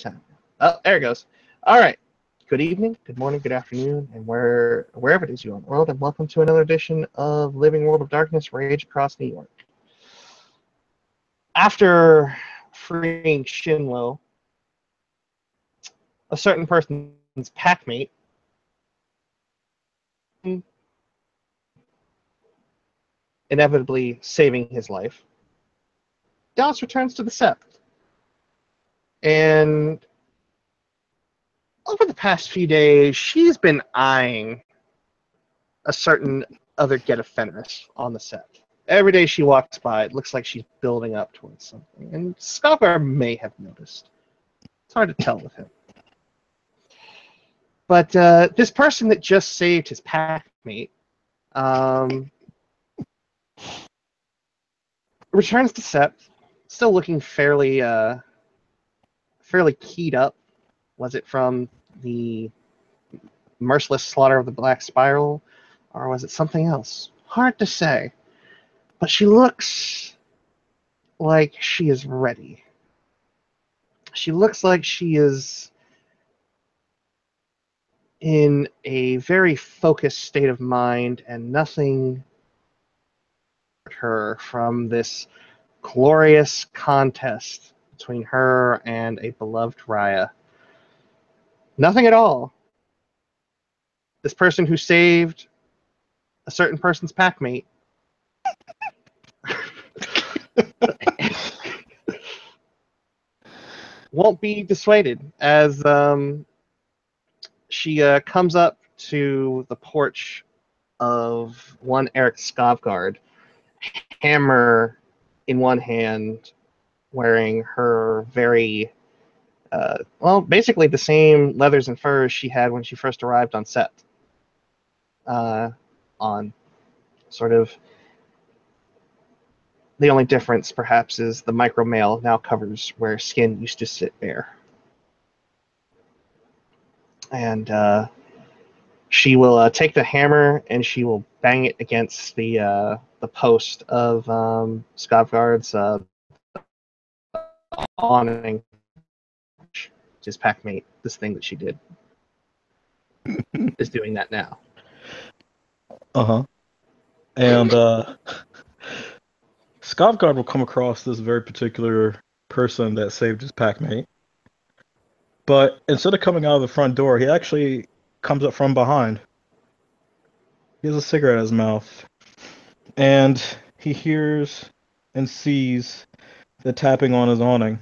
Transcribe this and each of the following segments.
Oh, there it goes. All right. Good evening, good morning, good afternoon, and wherever it is you are in the world, and welcome to another edition of Living World of Darkness: Rage Across New York. After freeing Shinlo, a certain person's packmate inevitably saving his life, Dallas returns to the Sept. And over the past few days, she's been eyeing a certain other Get Fenris on the set. Every day she walks by, it looks like she's building up towards something. And Scoffer may have noticed. It's hard to tell with him. But this person that just saved his packmate returns to Sept, still looking fairly keyed up. Was it from the merciless slaughter of the Black Spiral, or was it something else? Hard to say. But she looks like she is ready. She looks like she is in a very focused state of mind, and nothing her from this glorious contest between her and a beloved Raya. Nothing at all. This person who saved a certain person's packmate won't be dissuaded as she comes up to the porch of one Eric Skovgard, hammer in one hand, wearing her very, basically the same leathers and furs she had when she first arrived on set. On sort of the only difference, perhaps, is the micro mail now covers where skin used to sit bare. And she will take the hammer and she will bang it against the post of Skovgard's awning, his packmate. This thing that she did is doing that now. And Skovgard will come across this very particular person that saved his packmate. But instead of coming out of the front door, he actually comes up from behind. He has a cigarette in his mouth. And he hears and sees the tapping on his awning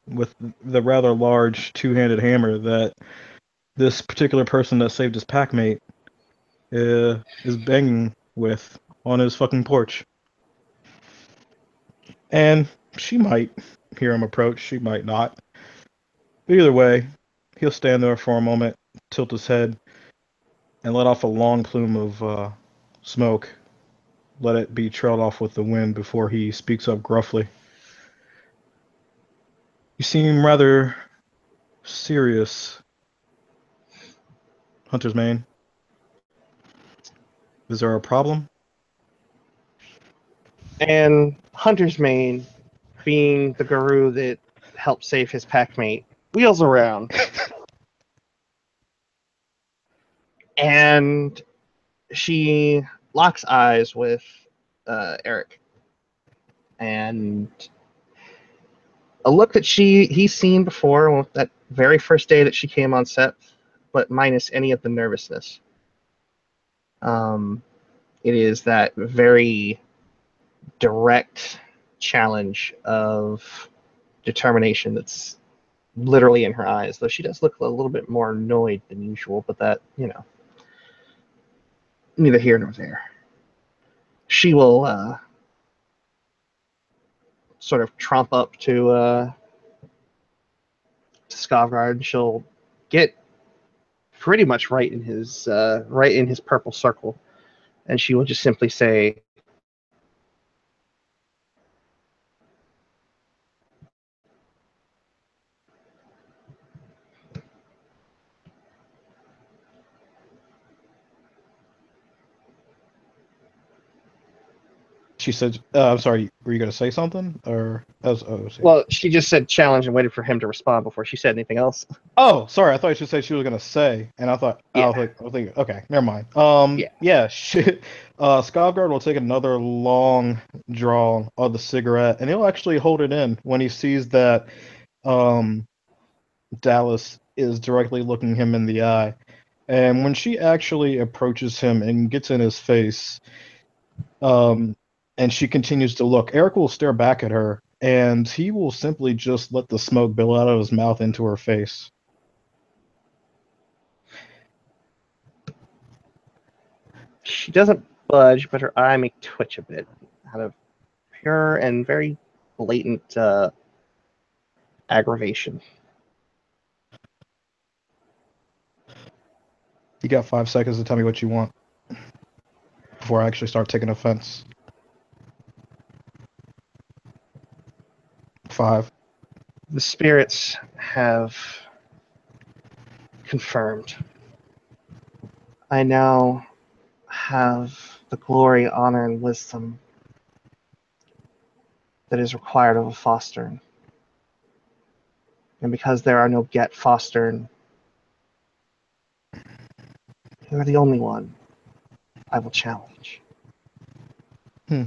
with the rather large two-handed hammer that this particular person that saved his packmate is banging with on his fucking porch. And she might hear him approach, she might not. But either way, he'll stand there for a moment, tilt his head, and let off a long plume of smoke. Let it be trailed off with the wind before he speaks up gruffly. You seem rather serious, Hunter's Mane. Is there a problem? And Hunter's Mane, being the guru that helped save his packmate, wheels around. And she locks eyes with Eric. And a look that he's seen before that very first day that she came on set, but minus any of the nervousness. It is that very direct challenge of determination that's literally in her eyes, though she does look a little bit more annoyed than usual, but that, neither here nor there. She will sort of tromp up to Skovgard, and she'll get pretty much right in his purple circle, and she will just simply say, She said, I'm sorry, were you going to say something? Or, Well, she just said challenge and waited for him to respond before she said anything else. Oh, sorry, I thought you should say she was going to say, and Yeah, I was thinking, okay, never mind. yeah. Yeah, Skavgard will take another long draw of the cigarette, and he'll actually hold it in when he sees that, um, Dallas is directly looking him in the eye. And when she actually approaches him and gets in his face, um, and she continues to look, Eric will stare back at her, and he will simply just let the smoke bill out of his mouth into her face. She doesn't budge, but her eye may twitch a bit out of pure and very blatant aggravation. You got 5 seconds to tell me what you want before I actually start taking offense. 5. The spirits have confirmed. I now have the glory, honor, and wisdom that is required of a Fostern. And because there are no Get Fostern, you are the only one I will challenge. Hmm.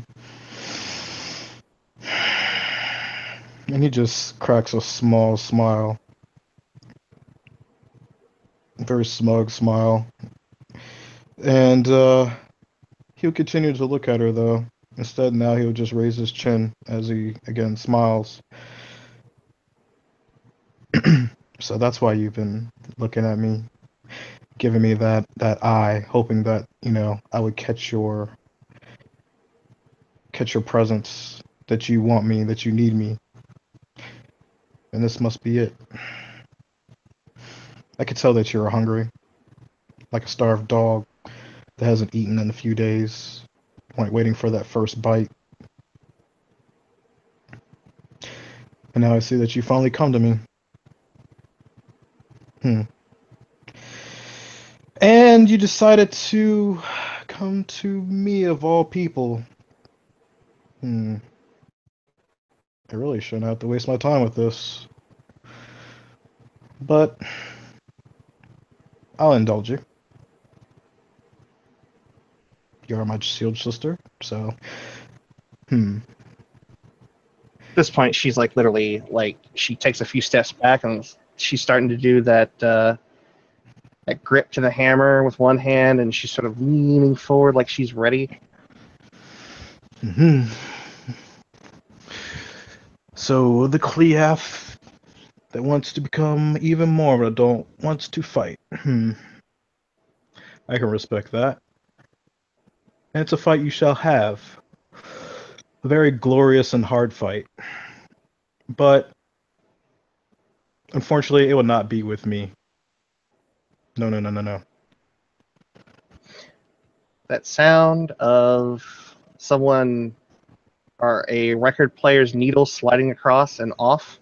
And he just cracks a small smile. A very smug smile. And he'll continue to look at her, though. Instead, now he'll just raise his chin as he, again, smiles. So that's why you've been looking at me, giving me that eye, hoping that, I would catch your presence, that you want me, that you need me. And this must be it. I could tell that you're hungry, like a starved dog that hasn't eaten in a few days, waiting for that first bite. And now I see that you finally come to me. Hmm. And you decided to come to me of all people. Hmm. I really shouldn't have to waste my time with this. But I'll indulge you. You're my sealed sister, so At this point, she's like literally like she takes a few steps back and she's starting to do that grip to the hammer with one hand, and she's sort of leaning forward like she's ready. Hmm. So the Cleaf that wants to become even more of an adult wants to fight. I can respect that. And it's a fight you shall have. A very glorious and hard fight. But unfortunately, it will not be with me. No, no, no, no, no. That sound of someone or a record player's needle sliding across and off.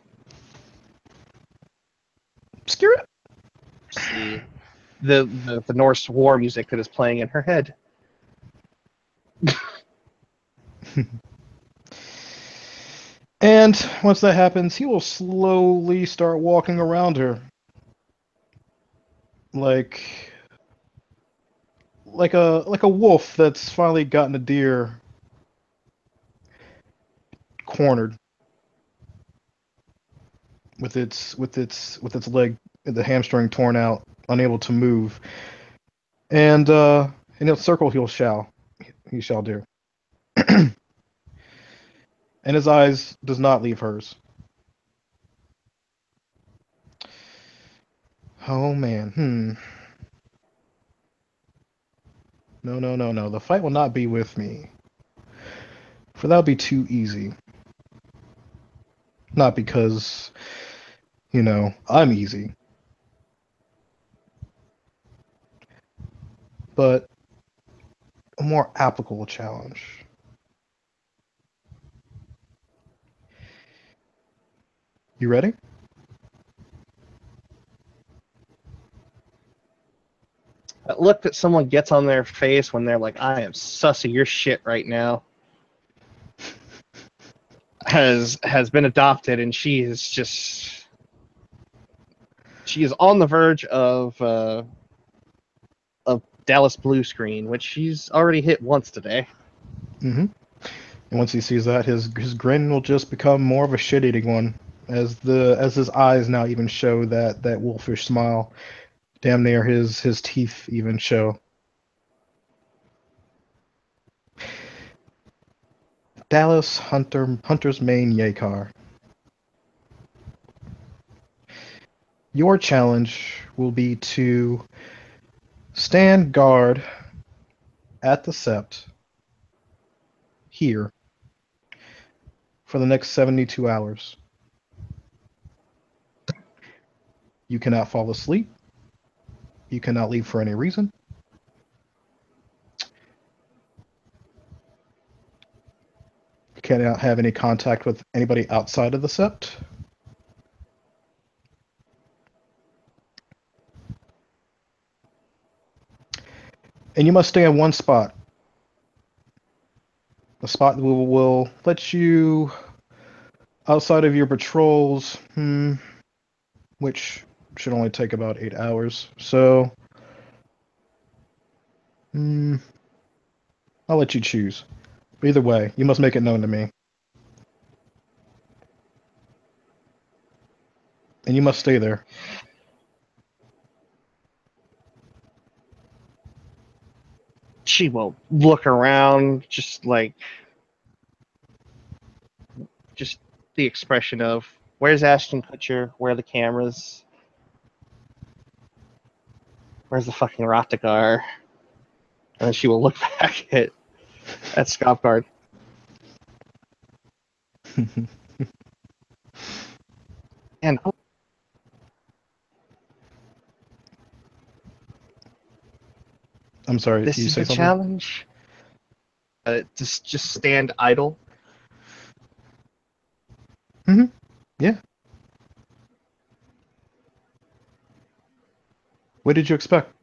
Screw it. See the Norse war music that is playing in her head. And once that happens, he will slowly start walking around her. Like like a wolf that's finally gotten a deer cornered with its leg, the hamstring torn out, unable to move. And he'll circle he shall do. And his eyes does not leave hers. Oh man, No, no, no, no. The fight will not be with me. For that would be too easy. Not because, I'm easy. But a more applicable challenge. You ready? That look that someone gets on their face when they're like, "I am sussing your shit right now." has been adopted, and she is on the verge of Dallas blue screen, which she's already hit once today. Mm-hmm. And once he sees that, his grin will just become more of a shit-eating one, as his eyes now even show that wolfish smile. Damn near his teeth even show. Dallas Hunter's main Yakar. Your challenge will be to stand guard at the sept here for the next 72 hours. You cannot fall asleep. You cannot leave for any reason. You cannot have any contact with anybody outside of the sept. And you must stay in one spot. A spot that will let you outside of your patrols, which should only take about 8 hours. So, I'll let you choose. Either way, you must make it known to me. And you must stay there. She will look around, just the expression of, where's Ashton Kutcher? Where are the cameras? Where's the fucking Ratagar? And then she will look back at Skopgard. And I'm sorry, this you is say the something? challenge. Just stand idle. Yeah. What did you expect?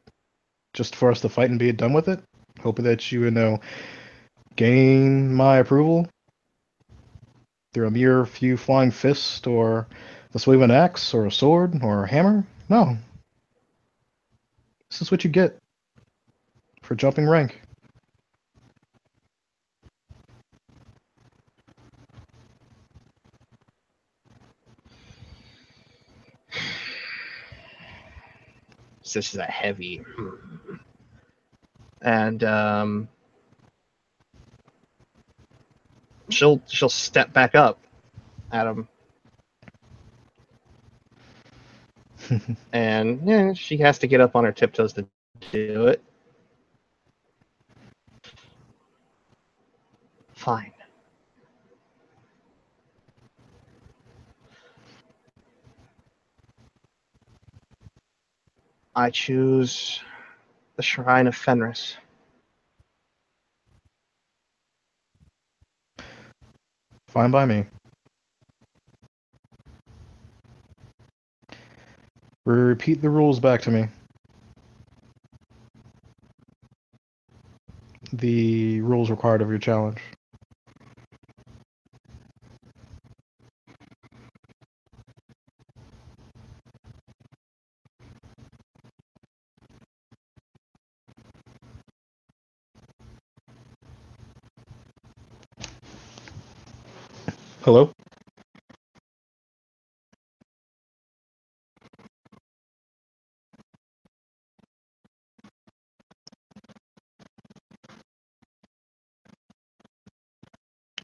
Just for us to fight and be done with it? Hoping that you would gain my approval through a mere few flying fists or the swing of an axe or a sword or a hammer? No. This is what you get for jumping rank. So this is a heavy. And she'll step back up at him. And yeah, she has to get up on her tiptoes to do it. Fine. I choose the Shrine of Fenris. Fine by me. Repeat the rules back to me. The rules required of your challenge. Hello?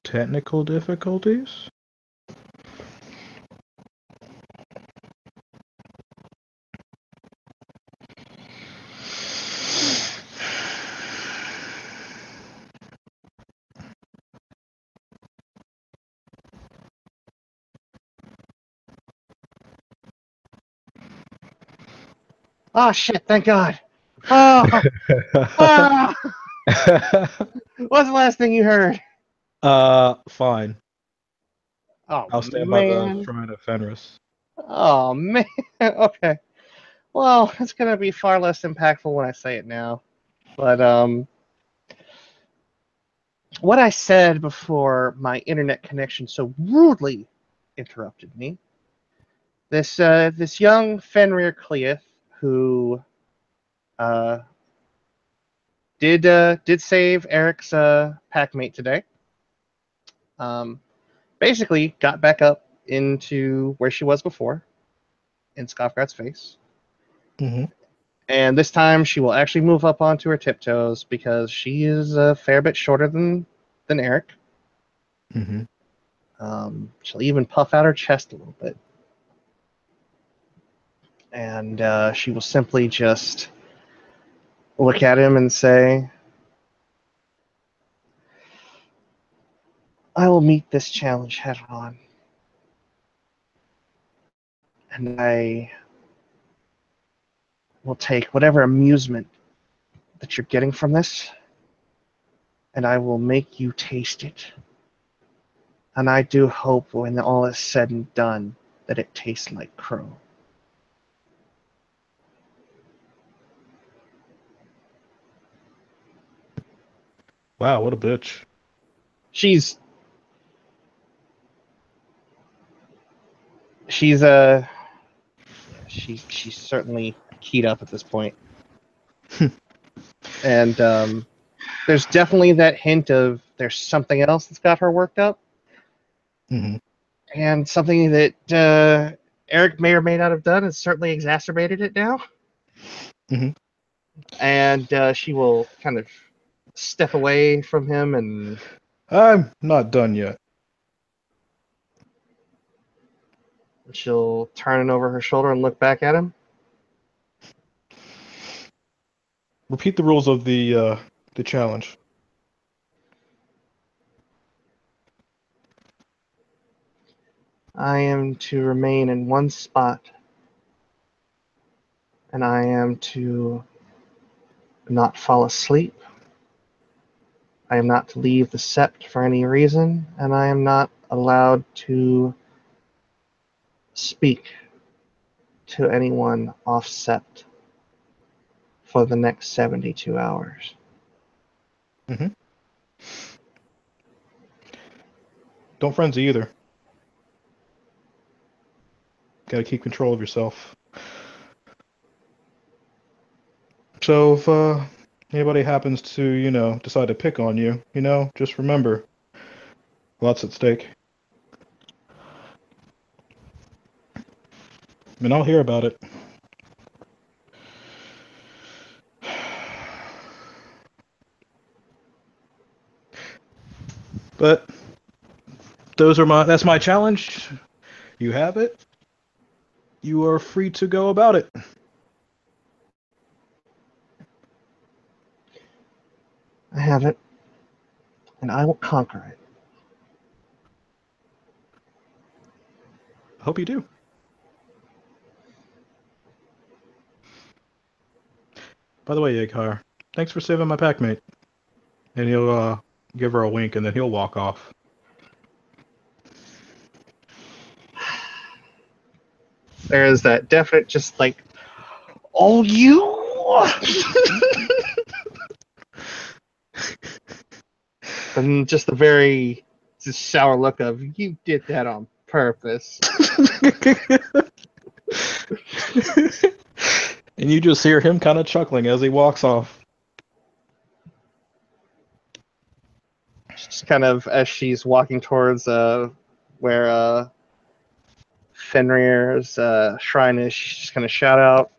Technical difficulties? Oh shit! Thank God. Oh, oh. What's the last thing you heard? Fine. Oh I'll stand by the man. Shrine of Fenris. Oh man. Okay. Well, it's gonna be far less impactful when I say it now. But what I said before my internet connection so rudely interrupted me. This young Fenrir Cleith, who uh, did save Eric's packmate today, um, basically got back up into where she was before, in Skofgard's face. Mm-hmm. And this time she will actually move up onto her tiptoes because she is a fair bit shorter than Eric. Mm-hmm. She'll even puff out her chest a little bit. And she will simply just look at him and say, I will meet this challenge head on. And I will take whatever amusement that you're getting from this, and I will make you taste it. And I do hope when all is said and done that it tastes like crow. Wow, what a bitch. She's she's uh she's certainly keyed up at this point. And there's definitely that hint of there's something else that's got her worked up, Mm-hmm. and something that Eric may or may not have done has certainly exacerbated it now. Mm-hmm. And she will kind of step away from him, and I'm not done yet. she'll turn over her shoulder and look back at him. Repeat the rules of the challenge. I am to remain in one spot, and I am to not fall asleep. I am not to leave the sept for any reason, and I am not allowed to speak to anyone off sept for the next 72 hours. Mm-hmm. Don't frenzy either. Gotta keep control of yourself. So if anybody happens to, decide to pick on you, just remember, lots at stake. And I'll hear about it. But that's my challenge. You have it. You are free to go about it. I have it, and I will conquer it. I hope you do. By the way, Yeghar, thanks for saving my packmate. And he'll give her a wink, and then he'll walk off. There is that definite, just like, oh, you! And just the very just sour look of, you did that on purpose. And you just hear him kind of chuckling as he walks off. Just kind of as she's walking towards where Fenrir's shrine is, she's just gonna shout out,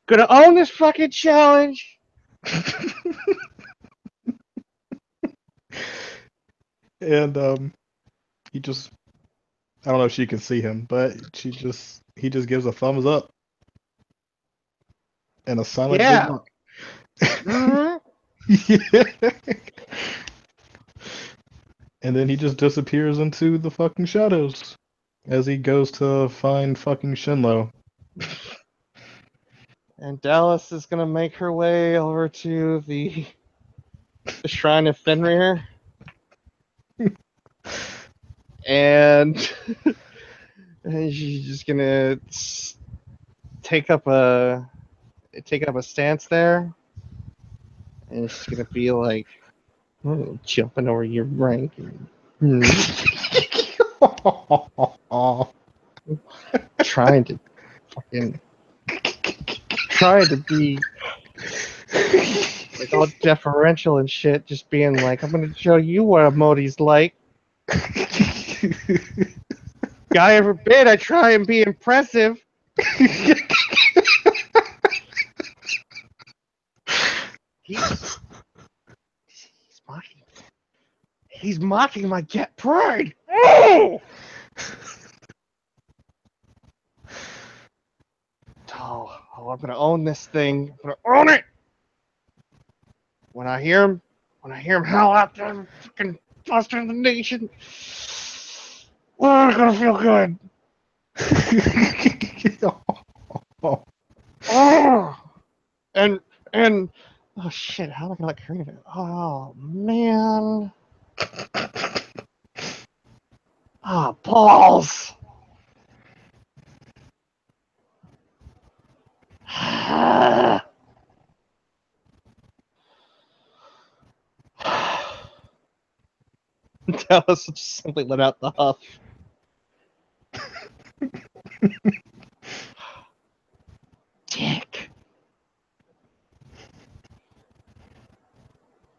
"Gonna own this fucking challenge!" And he just, I don't know if she can see him, but he just gives a thumbs up and a silent good Yeah. luck. Mhm. Yeah. And then he just disappears into the fucking shadows as he goes to find fucking Shinlo. And Dallas is gonna make her way over to the shrine of Fenrir, and and she's just gonna take up a stance there, and she's gonna be like, Jumping over your rank. Trying to fucking trying to be like all deferential and shit, just being like, I'm gonna show you what a Modi's like. God forbid I try and be impressive. He's mocking. He's mocking my get pride. Oh! Oh, I'm gonna own this thing. I'm gonna own it. When I hear him howl out there, fucking Fostern the nation. Oh, I'm gonna feel good. Oh, and oh shit, how am I gonna let Karina do it? Oh man. Ah, balls. Dallas just simply let out the huff. Dick.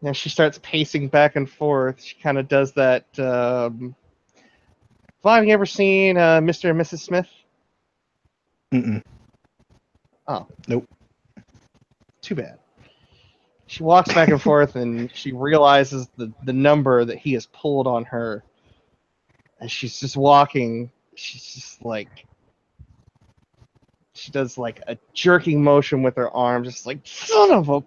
Now she starts pacing back and forth. She kind of does that. Have you ever seen Mr. and Mrs. Smith? Mm-mm. Oh. Nope. Too bad. She walks back and forth and she realizes the number that he has pulled on her. And she's just walking. She's just like. She does like a jerking motion with her arm, just like, son of a.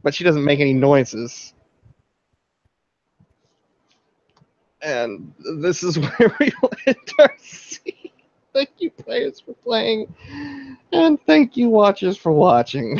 But she doesn't make any noises. And this is where we will end our scene. Thank you, players, for playing. And thank you, watchers, for watching.